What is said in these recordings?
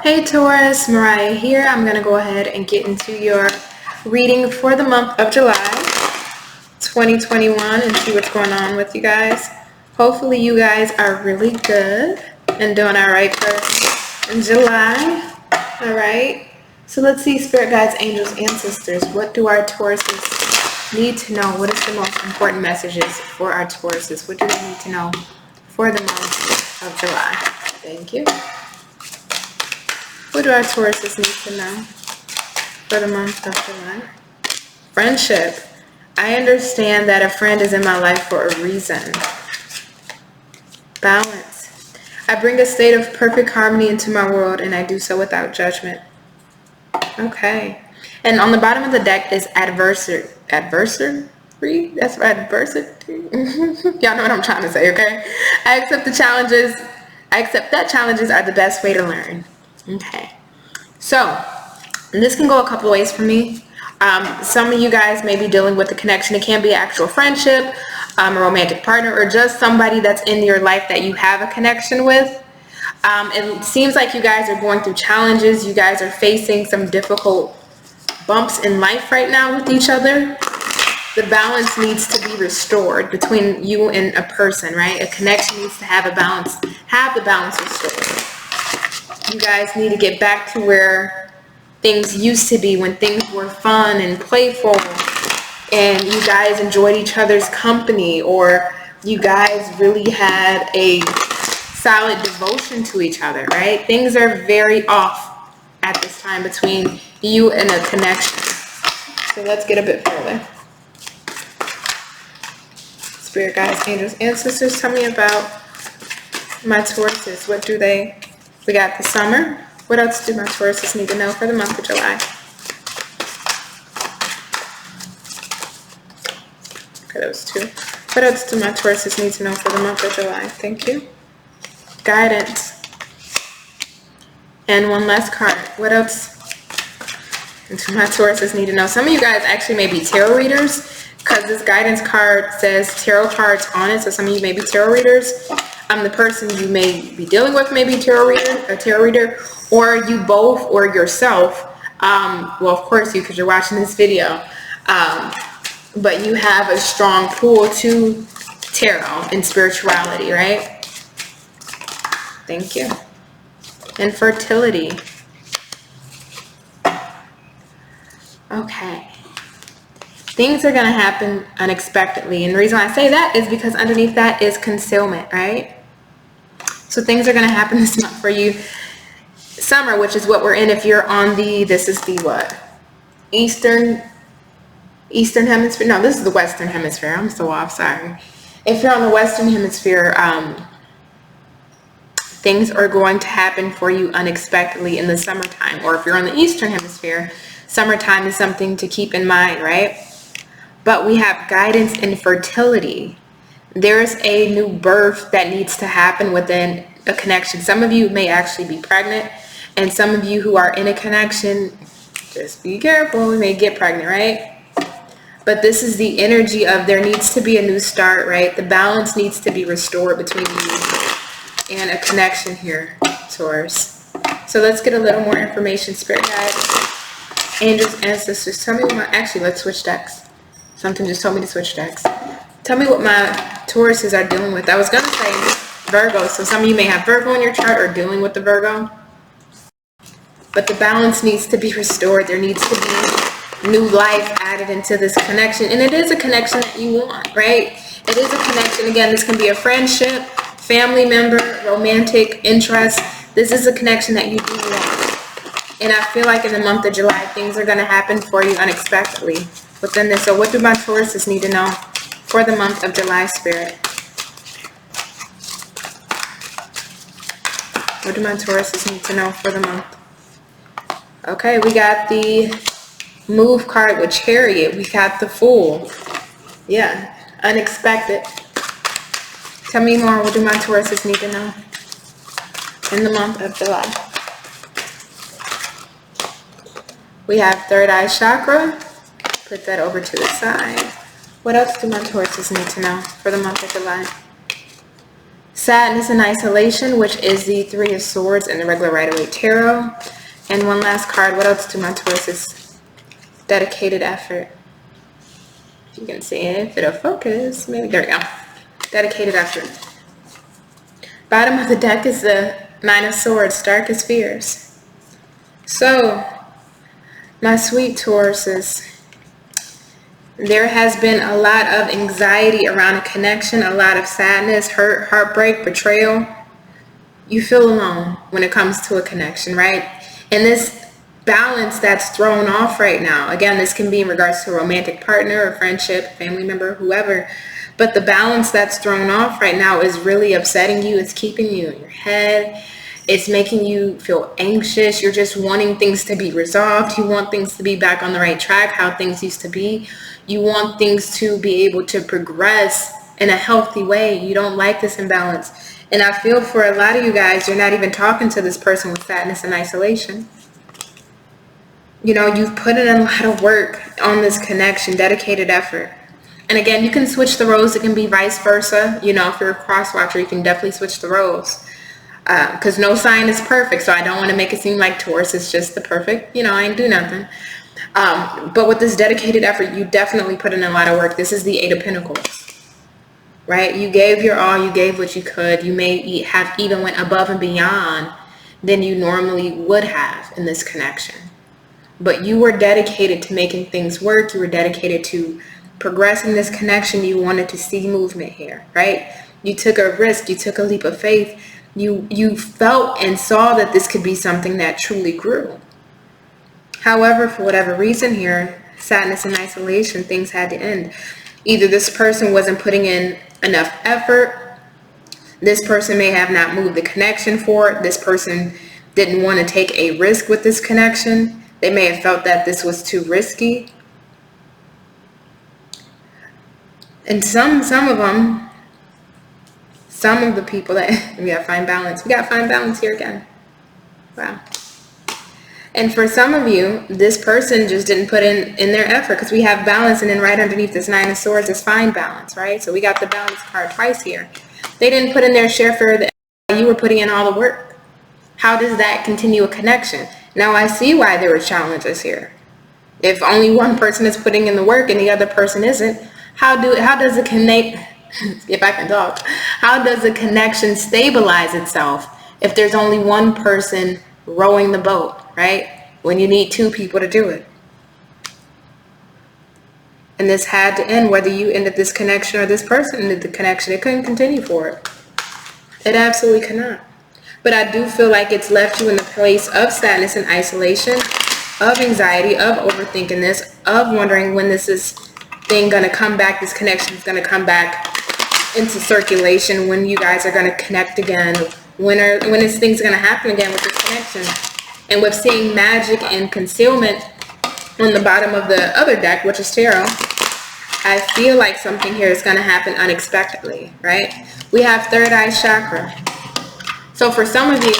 Hey Taurus, Mariah here. I'm going to go ahead and get into your reading for the month of July 2021 and see what's going on with you guys. Hopefully you guys are really good and doing all right for July. All right. So let's see, Spirit Guides, Angels, Ancestors. What do our Tauruses need to know? What is the most important messages for our Tauruses? What do they need to know for the month of July? Thank you. What do our Tauruses need to know for the month of July? Friendship. I understand that a friend is in my life for a reason. Balance. I bring a state of perfect harmony into my world and I do so without judgment. Okay. And on the bottom of the deck is adversary. Adversary? That's adversity. Y'all know what I'm trying to say, okay? I accept that challenges are the best way to learn. Okay, so this can go a couple ways for me. Some of you guys may be dealing with a connection. It can be an actual friendship, a romantic partner, or just somebody that's in your life that you have a connection with. It seems like you guys are going through challenges. You guys are facing some difficult bumps in life right now with each other. The balance needs to be restored between you and a person, right? A connection needs to have the balance restored. You guys need to get back to where things used to be, when things were fun and playful and you guys enjoyed each other's company, or you guys really had a solid devotion to each other, right? Things are very off at this time between you and a connection. So let's get a bit further. Spirit Guides, Angels, Ancestors, tell me about my Tauruses. What do they... We got the summer. What else do my Tauruses need to know for the month of July? Okay, that was two. What else do my Tauruses need to know for the month of July? Thank you. Guidance. And one last card. What else do my Tauruses need to know? Some of you guys actually may be tarot readers, because this guidance card says tarot cards on it. So some of you may be tarot readers. The person you may be dealing with may be a tarot reader, or you both, or yourself. Well, of course you, because you're watching this video. But you have a strong pull to tarot and spirituality, right? Thank you. And fertility. Okay. Things are going to happen unexpectedly. And the reason I say that is because underneath that is concealment, right? So things are going to happen this month for you. Summer, which is what we're in if you're on this is the what? Eastern hemisphere? No, this is the Western hemisphere. I'm so off, sorry. If you're on the Western hemisphere, things are going to happen for you unexpectedly in the summertime. Or if you're on the Eastern hemisphere, summertime is something to keep in mind, right? But we have guidance and fertility. There's a new birth that needs to happen within a connection. Some of you may actually be pregnant, and some of you who are in a connection, just be careful, we may get pregnant, right? But this is the energy of there needs to be a new start, right? The balance needs to be restored between you and a connection here, Taurus. So let's get a little more information, Spirit Guides, Angels, Ancestors. Tell me actually, let's switch decks. Something just told me to switch decks. Tell me what my Tauruses are dealing with. I was going to say Virgo, so some of you may have Virgo in your chart or dealing with the Virgo. But the balance needs to be restored. There needs to be new life added into this connection. And it is a connection that you want, right? It is a connection. Again, this can be a friendship, family member, romantic interest. This is a connection that you do want. And I feel like in the month of July, things are going to happen for you unexpectedly within this. So what do my Tauruses need to know for the month of July, Spirit? What do my Tauruses need to know for the month? Okay, we got the Move card with Chariot. We got the Fool. Yeah, unexpected. Tell me more. What do my Tauruses need to know in the month of July? We have third eye chakra. Put that over to the side. What else do my Tauruses need to know for the month of July? Sadness and isolation, which is the Three of Swords in the regular Rider-Waite Tarot. And one last card. What else do my Tauruses? Dedicated effort. If you can see it, if it'll focus. Maybe, there we go. Dedicated effort. Bottom of the deck is the Nine of Swords, darkest fears. So, my sweet Tauruses, there has been a lot of anxiety around a connection, a lot of sadness, hurt, heartbreak, betrayal. You feel alone when it comes to a connection, right? And this balance that's thrown off right now, again, this can be in regards to a romantic partner, a friendship, family member, whoever, but the balance that's thrown off right now is really upsetting you. It's keeping you in your head. It's making you feel anxious. You're just wanting things to be resolved. You want things to be back on the right track, how things used to be. You want things to be able to progress in a healthy way. You don't like this imbalance. And I feel for a lot of you guys, you're not even talking to this person with sadness and isolation. You know, you've put in a lot of work on this connection, dedicated effort. And again, you can switch the roles. It can be vice versa. You know, if you're a cross watcher, you can definitely switch the roles. Because no sign is perfect. So I don't want to make it seem like Taurus is just the perfect, you know, I ain't do nothing. But with this dedicated effort, you definitely put in a lot of work. This is the Eight of Pentacles, right? You gave your all. You gave what you could. You may have even went above and beyond than you normally would have in this connection. But you were dedicated to making things work. You were dedicated to progressing this connection. You wanted to see movement here, right? You took a risk. You took a leap of faith. You felt and saw that this could be something that truly grew. However, for whatever reason here, sadness and isolation, things had to end. Either this person wasn't putting in enough effort. This person may have not moved the connection forward. This person didn't want to take a risk with this connection. They may have felt that this was too risky. And some of the people that, we gotta find balance. We gotta find balance here again. Wow. And for some of you, this person just didn't put in their effort, because we have balance, and then right underneath this Nine of Swords is find balance, right? So we got the balance card twice here. They didn't put in their share for the effort. You were putting in all the work. How does that continue a connection? Now I see why there were challenges here. If only one person is putting in the work and the other person isn't, how does it connect? If I can talk, how does a connection stabilize itself if there's only one person rowing the boat, right? When you need two people to do it. And this had to end, whether you ended this connection or this person ended the connection. It couldn't continue for it. It absolutely cannot. But I do feel like it's left you in the place of sadness and isolation, of anxiety, of overthinking this, of wondering when this thing going to come back, this connection is going to come back into circulation, when you guys are going to connect again, when this thing's going to happen again with this connection. And with seeing magic and concealment on the bottom of the other deck, which is tarot, I feel like something here is going to happen unexpectedly, right? We have third eye chakra. So for some of you,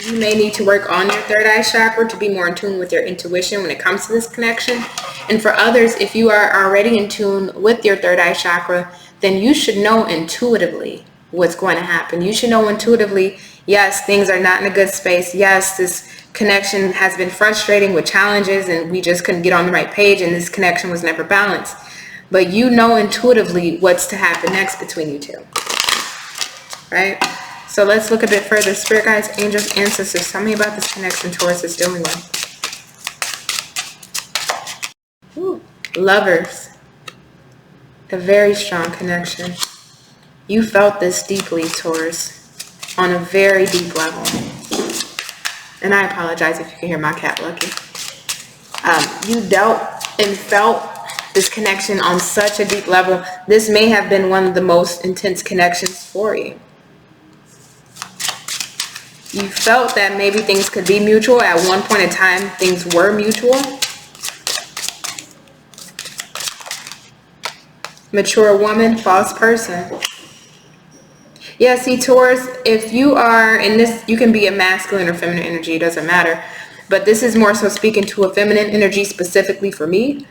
you may need to work on your third eye chakra to be more in tune with your intuition when it comes to this connection. And for others, if you are already in tune with your third eye chakra, then you should know intuitively what's going to happen. You should know intuitively, yes, things are not in a good space. Yes, this connection has been frustrating with challenges and we just couldn't get on the right page and this connection was never balanced. But you know intuitively what's to happen next between you two, right? So let's look a bit further. Spirit guides, angels, ancestors, tell me about this connection Taurus is dealing with. Ooh, lovers. A very strong connection. You felt this deeply, Taurus, on a very deep level. And I apologize if you can hear my cat Lucky. You dealt and felt this connection on such a deep level. This may have been one of the most intense connections for you. You felt that maybe things could be mutual. At one point in time, things were mutual. Mature woman, false person. Yeah, see, Taurus, if you are in this, you can be a masculine or feminine energy, it doesn't matter. But this is more so speaking to a feminine energy specifically for me.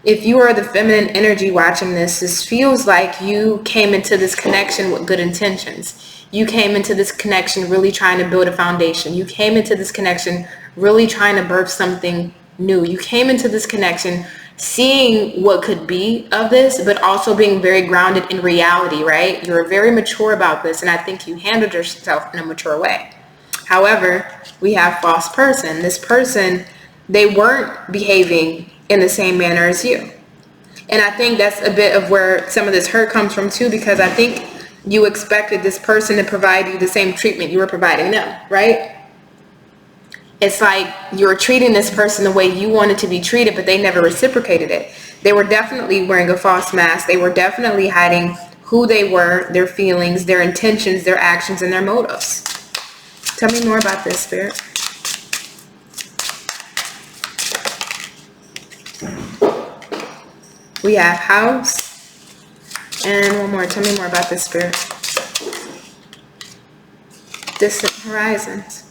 If you are the feminine energy watching this, this feels like you came into this connection with good intentions. You came into this connection really trying to build a foundation. You came into this connection really trying to birth something new. You came into this connection seeing what could be of this, but also being very grounded in reality, right? You were very mature about this, and I think you handled yourself in a mature way. However, we have false person. This person, they weren't behaving in the same manner as you. And I think that's a bit of where some of this hurt comes from too, because I think you expected this person to provide you the same treatment you were providing them, right? It's like you were treating this person the way you wanted to be treated, but they never reciprocated it. They were definitely wearing a false mask. They were definitely hiding who they were, their feelings, their intentions, their actions, and their motives. Tell me more about this, Spirit. We have house. And one more. Tell me more about this, Spirit. Distant horizons.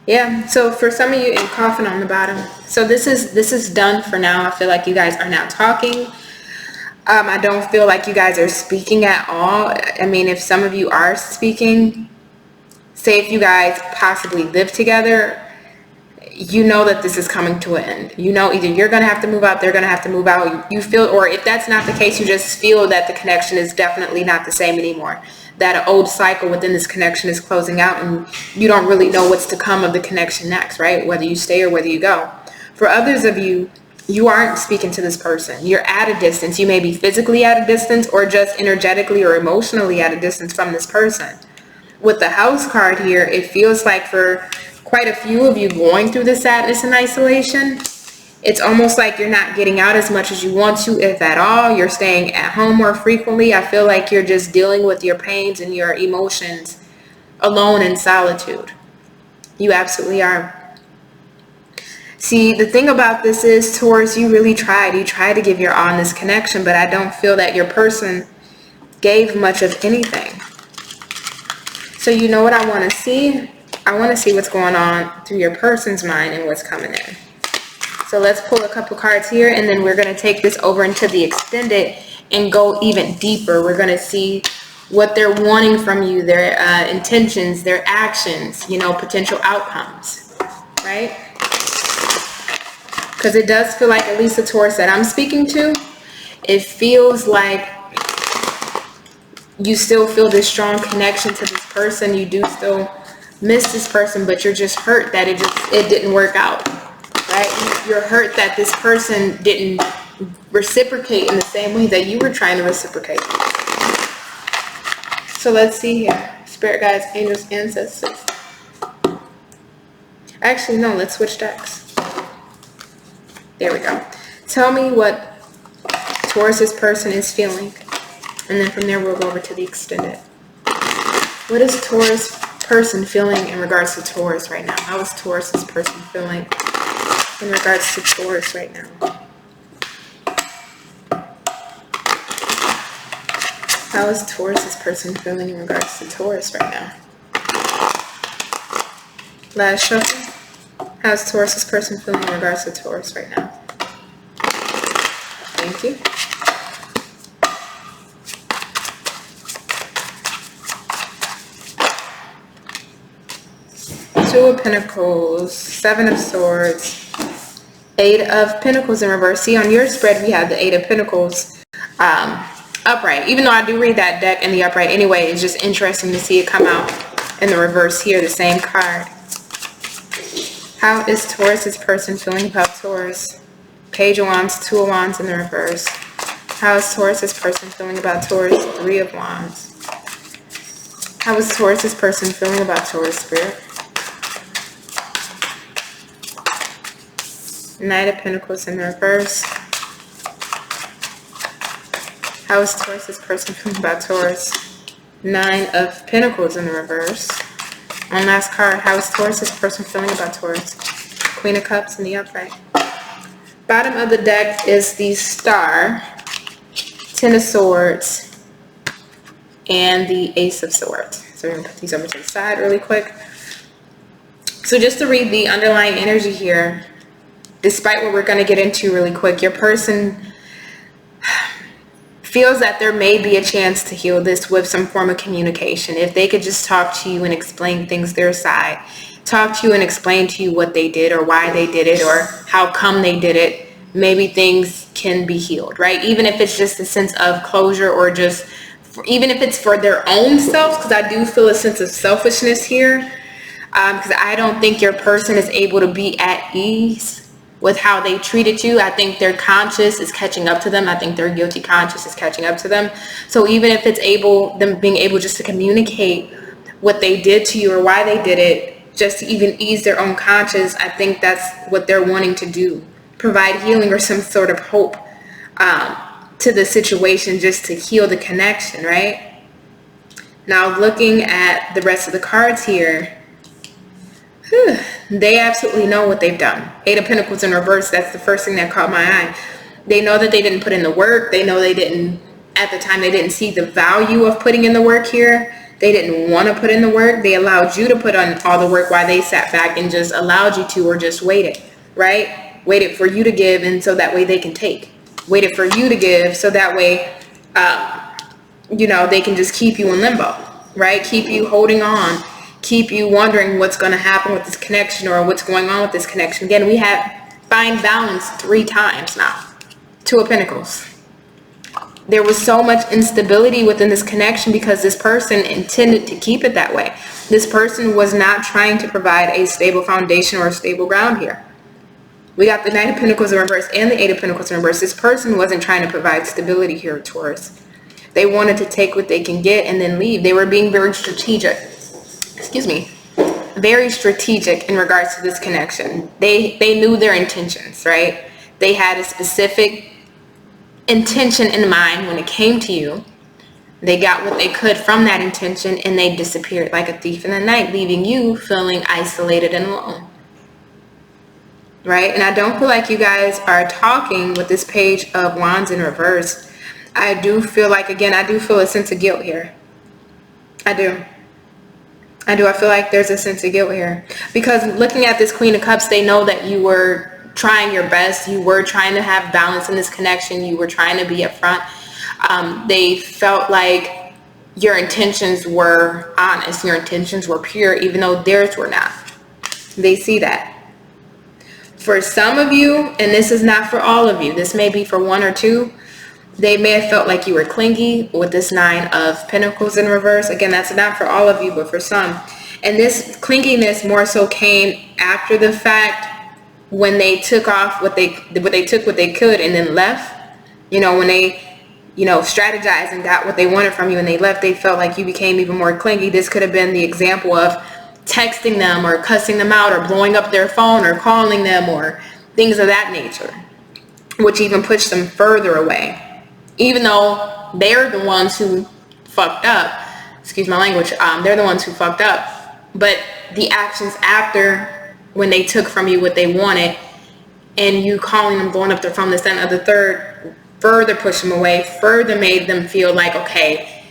Yeah, so for some of you, in coffin on the bottom. So this is done for now. I feel like you guys are now talking. I don't feel like you guys are speaking at all. I mean, if some of you are speaking, say if you guys possibly live together, you know that this is coming to an end. You know, either you're going to have to move out, they're going to have to move out. You feel, or if that's not the case, you just feel that the connection is definitely not the same anymore. That an old cycle within this connection is closing out, and you don't really know what's to come of the connection next, right? Whether you stay or whether you go. For others of you, you aren't speaking to this person. You're at a distance. You may be physically at a distance or just energetically or emotionally at a distance from this person. With the house card here, it feels like for quite a few of you going through the sadness and isolation, it's almost like you're not getting out as much as you want to, if at all. You're staying at home more frequently. I feel like you're just dealing with your pains and your emotions alone in solitude. You absolutely are. See, the thing about this is, Taurus, you really tried. You tried to give your all in this connection, but I don't feel that your person gave much of anything. So you know what I want to see? I want to see what's going on through your person's mind and what's coming in. So let's pull a couple cards here, and then we're going to take this over into the extended and go even deeper. We're going to see what they're wanting from you, their intentions, their actions, you know, potential outcomes, right? Because it does feel like, at least the Taurus that I'm speaking to, it feels like you still feel this strong connection to this person. You do still miss this person, but you're just hurt that it didn't work out, right? You're hurt that this person didn't reciprocate in the same way that you were trying to reciprocate. So let's see here. Spirit guides, angels, ancestors. Actually, no, let's switch decks. There we go. Tell me what Taurus's person is feeling. And then from there, we'll go over to the extended. What is Taurus person feeling in regards to Taurus right now? How is Taurus's person feeling in regards to Taurus right now? How is Taurus's person feeling in regards to Taurus right now? Last shuffle. How is Taurus's person feeling in regards to Taurus right now? Thank you. Two of Pentacles, Seven of Swords, Eight of Pentacles in reverse. See, on your spread, we have the Eight of Pentacles upright. Even though I do read that deck in the upright anyway, it's just interesting to see it come out in the reverse here, the same card. How is Taurus's person feeling about Taurus? Page of Wands, Two of Wands in the reverse. How is Taurus's person feeling about Taurus? Three of Wands. How is Taurus's person feeling about Taurus, Spirit? Knight of Pentacles in the reverse. How is Taurus's person feeling about Taurus? Nine of Pentacles in the reverse. One last card. How is Taurus's person feeling about Taurus? Queen of Cups in the upright. Bottom of the deck is the Star, Ten of Swords, and the Ace of Swords. So we're going to put these over to the side really quick. So just to read the underlying energy here, despite what we're going to get into really quick, your person feels that there may be a chance to heal this with some form of communication. If they could just talk to you and explain things their side, talk to you and explain to you what they did or why they did it or how come they did it, maybe things can be healed, right? Even if it's just a sense of closure or just, even if it's for their own selves, because I do feel a sense of selfishness here, because I don't think your person is able to be at ease with how they treated you. I think their conscience is catching up to them. I think their guilty conscience is catching up to them. So even if it's them being able just to communicate what they did to you or why they did it, just to even ease their own conscience, I think that's what they're wanting to do. Provide healing or some sort of hope to the situation, just to heal the connection, right? Now looking at the rest of the cards here, they absolutely know what they've done. Eight of Pentacles in reverse, that's the first thing that caught my eye. They know that they didn't put in the work. They know they didn't, at the time, they didn't see the value of putting in the work here. They didn't want to put in the work. They allowed you to put on all the work while they sat back and just allowed you to, or just waited, right? Waited for you to give, and so that way they can take. Waited for you to give, so that way, they can just keep you in limbo, right? Keep you holding on. Keep you wondering what's going to happen with this connection or what's going on with this connection. Again, we have find balance 3 times now. 2 of Pentacles. There was so much instability within this connection because this person intended to keep it that way. This person was not trying to provide a stable foundation or a stable ground here. We got the Knight of Pentacles in reverse and the Eight of Pentacles in reverse. This person wasn't trying to provide stability here, Taurus. They wanted to take what they can get and then leave. They were being very strategic. Very strategic in regards to this connection. They knew their intentions, right? They had a specific intention in mind when it came to you. They got what they could from that intention and they disappeared like a thief in the night, leaving you feeling isolated and alone. Right? And I don't feel like you guys are talking with this Page of Wands in reverse. I do feel like, again, I do feel a sense of guilt here. I do. I feel like there's a sense of guilt here. Because looking at this Queen of Cups, they know that you were trying your best. You were trying to have balance in this connection. You were trying to be upfront. They felt like your intentions were honest. Your intentions were pure, even though theirs were not. They see that. For some of you, and this is not for all of you, this may be for 1 or 2, they may have felt like you were clingy with this Nine of Pentacles in reverse. Again, that's not for all of you, but for some. And this clinginess more so came after the fact, when they took off what they took what they could and then left. When they, strategized and got what they wanted from you and they left, they felt like you became even more clingy. This could have been the example of texting them or cussing them out or blowing up their phone or calling them or things of that nature, which even pushed them further away. Even though they're the ones who fucked up, excuse my language, they're the ones who fucked up. But the actions after, when they took from you what they wanted, and you calling them, blowing up their phone, this, that, and the third, further pushed them away, further made them feel like, okay,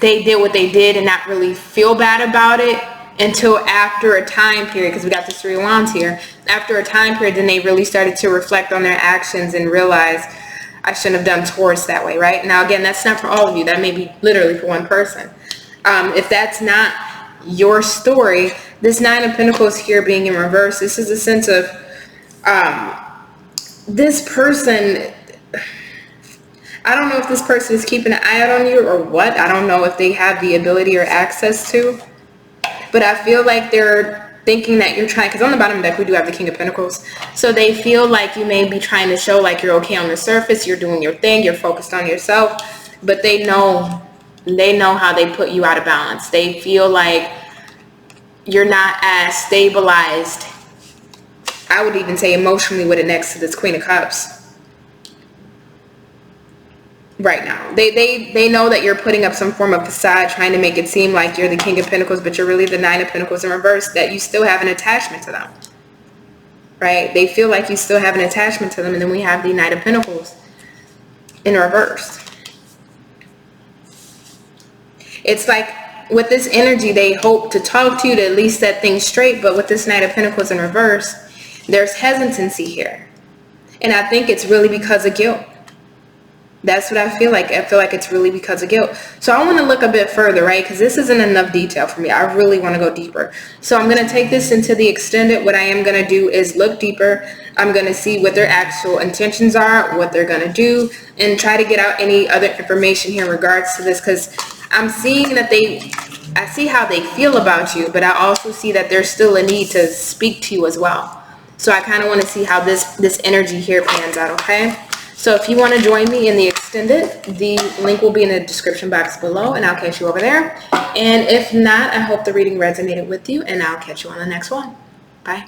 they did what they did and not really feel bad about it until after a time period, because we got this 3 of Wands here. After a time period, then they really started to reflect on their actions and realize, I shouldn't have done Taurus that way, right? Now, again, that's not for all of you. That may be literally for one person. If that's not your story, this Nine of Pentacles here being in reverse, this is a sense of this person, I don't know if this person is keeping an eye out on you or what. I don't know if they have the ability or access to. But I feel like they're thinking that you're trying, because on the bottom of the deck, we do have the King of Pentacles. So they feel like you may be trying to show like you're okay on the surface. You're doing your thing. You're focused on yourself. But they know how they put you out of balance. They feel like you're not as stabilized, I would even say emotionally, with it next to this Queen of Cups. Right now, they know that you're putting up some form of facade, trying to make it seem like you're the King of Pentacles, but you're really the Nine of Pentacles in reverse, that you still have an attachment to them, right? They feel like you still have an attachment to them. And then we have the Knight of Pentacles in reverse. It's like with this energy, they hope to talk to you to at least set things straight, but with this Knight of Pentacles in reverse, there's hesitancy here. And I think it's really because of guilt. That's what I feel like. I feel like it's really because of guilt. So I want to look a bit further, right? Because this isn't enough detail for me. I really want to go deeper. So I'm going to take this into the extended. What I am going to do is look deeper. I'm going to see what their actual intentions are, what they're going to do, and try to get out any other information here in regards to this, because I'm seeing that I see how they feel about you, but I also see that there's still a need to speak to you as well. So I kind of want to see how this energy here pans out, okay? So if you want to join me in the extended, the link will be in the description box below, and I'll catch you over there. And if not, I hope the reading resonated with you, and I'll catch you on the next one. Bye.